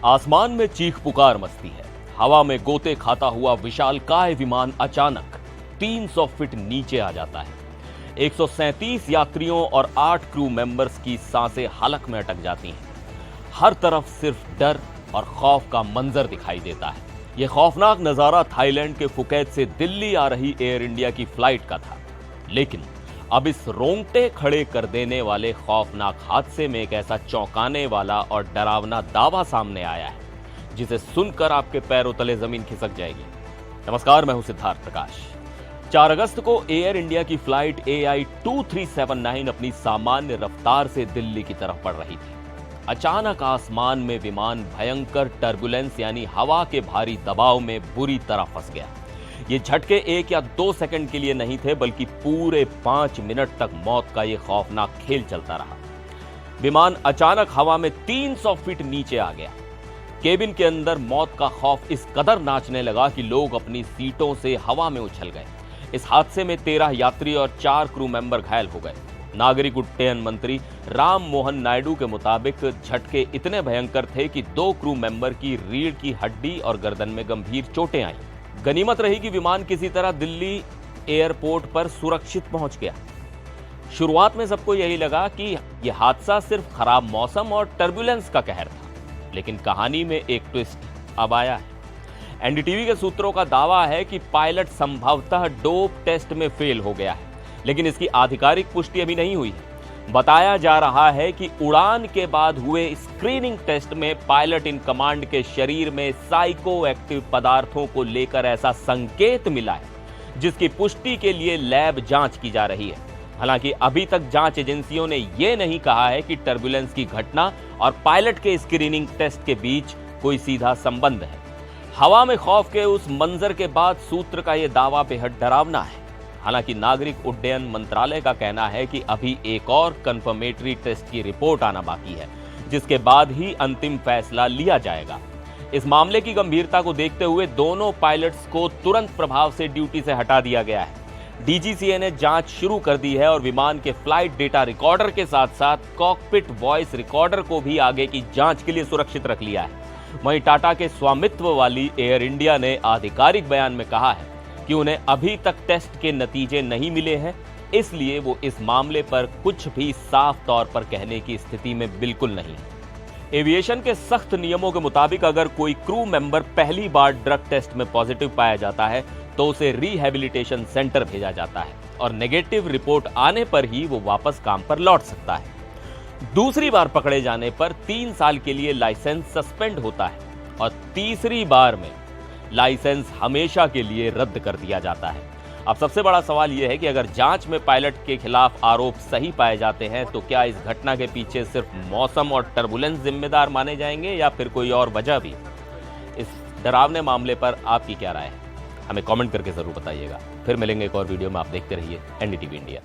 आसमान में चीख पुकार मचती है। हवा में गोते खाता हुआ विशालकाय विमान अचानक 300 फीट नीचे आ जाता है। 137 यात्रियों और 8 क्रू मेंबर्स की सांसें हलक में अटक जाती हैं। हर तरफ सिर्फ डर और खौफ का मंजर दिखाई देता है। यह खौफनाक नजारा थाईलैंड के फुकेत से दिल्ली आ रही एयर इंडिया की फ्लाइट का था। लेकिन अब इस रोंगटे खड़े कर देने वाले खौफनाक हादसे में एक ऐसा चौंकाने वाला और डरावना दावा सामने आया है जिसे सुनकर आपके पैरों तले जमीन खिसक जाएगी। नमस्कार, मैं हूं सिद्धार्थ प्रकाश। 4 अगस्त को एयर इंडिया की फ्लाइट AI 2379 अपनी सामान्य रफ्तार से दिल्ली की तरफ बढ़ रही थी। अचानक आसमान में विमान भयंकर टर्बुलेंस यानी हवा के भारी दबाव में बुरी तरह फंस गया। ये झटके 1 या 2 सेकंड के लिए नहीं थे, बल्कि पूरे 5 मिनट तक मौत का ये खौफनाक खेल चलता रहा। विमान अचानक हवा में 300 फीट नीचे आ गया। केबिन के अंदर मौत का खौफ इस कदर नाचने लगा कि लोग अपनी सीटों से हवा में उछल गए। इस हादसे में 13 यात्री और 4 क्रू मेंबर घायल हो गए। नागरिक उड्डयन मंत्री राम मोहन नायडू के मुताबिक झटके इतने भयंकर थे कि 2 क्रू मेंबर की रीढ़ की हड्डी और गर्दन में गंभीर चोटें आईं। गनीमत रही कि विमान किसी तरह दिल्ली एयरपोर्ट पर सुरक्षित पहुंच गया। शुरुआत में सबको यही लगा कि यह हादसा सिर्फ खराब मौसम और टर्बुलेंस का कहर था, लेकिन कहानी में एक ट्विस्ट अब आया है। एनडीटीवी के सूत्रों का दावा है कि पायलट संभवतः डोप टेस्ट में फेल हो गया है, लेकिन इसकी आधिकारिक पुष्टि अभी नहीं हुई है। बताया जा रहा है कि उड़ान के बाद हुए स्क्रीनिंग टेस्ट में पायलट इन कमांड के शरीर में साइको एक्टिव पदार्थों को लेकर ऐसा संकेत मिला है जिसकी पुष्टि के लिए लैब जांच की जा रही है। हालांकि अभी तक जांच एजेंसियों ने यह नहीं कहा है कि टर्बुलेंस की घटना और पायलट के स्क्रीनिंग टेस्ट के बीच कोई सीधा संबंध है। हवा में खौफ के उस मंजर के बाद सूत्र का यह दावा बेहद डरावना है। हालांकि नागरिक उड्डयन मंत्रालय का कहना है कि अभी एक और कंफर्मेटरी टेस्ट की रिपोर्ट आना बाकी है, जिसके बाद ही अंतिम फैसला लिया जाएगा। इस मामले की गंभीरता को देखते हुए दोनों पायलट्स को तुरंत प्रभाव से ड्यूटी से हटा दिया गया है। डीजीसीए ने जांच शुरू कर दी है और विमान के फ्लाइट डेटा रिकॉर्डर के साथ साथ कॉकपिट वॉइस रिकॉर्डर को भी आगे की जांच के लिए सुरक्षित रख लिया है। वहीं टाटा के स्वामित्व वाली एयर इंडिया ने आधिकारिक बयान में कहा है कि उन्हें अभी तक टेस्ट के नतीजे नहीं मिले हैं, इसलिए वो इस मामले पर कुछ भी साफ तौर पर कहने की स्थिति में बिल्कुल नहीं है। एविएशन के सख्त नियमों के मुताबिक अगर कोई क्रू मेंबर पहली बार ड्रग टेस्ट में पॉजिटिव पाया जाता है तो उसे रिहैबिलिटेशन सेंटर भेजा जाता है और नेगेटिव रिपोर्ट आने पर ही वो वापस काम पर लौट सकता है। दूसरी बार पकड़े जाने पर 3 साल के लिए लाइसेंस सस्पेंड होता है और तीसरी बार में लाइसेंस हमेशा के लिए रद्द कर दिया जाता है। अब सबसे बड़ा सवाल यह है कि अगर जांच में पायलट के खिलाफ आरोप सही पाए जाते हैं तो क्या इस घटना के पीछे सिर्फ मौसम और टर्बुलेंस जिम्मेदार माने जाएंगे या फिर कोई और वजह भी? इस डरावने मामले पर आपकी क्या राय है? हमें कमेंट करके जरूर बताइएगा। फिर मिलेंगे एक और वीडियो में। आप देखते रहिए एनडीटीवी इंडिया।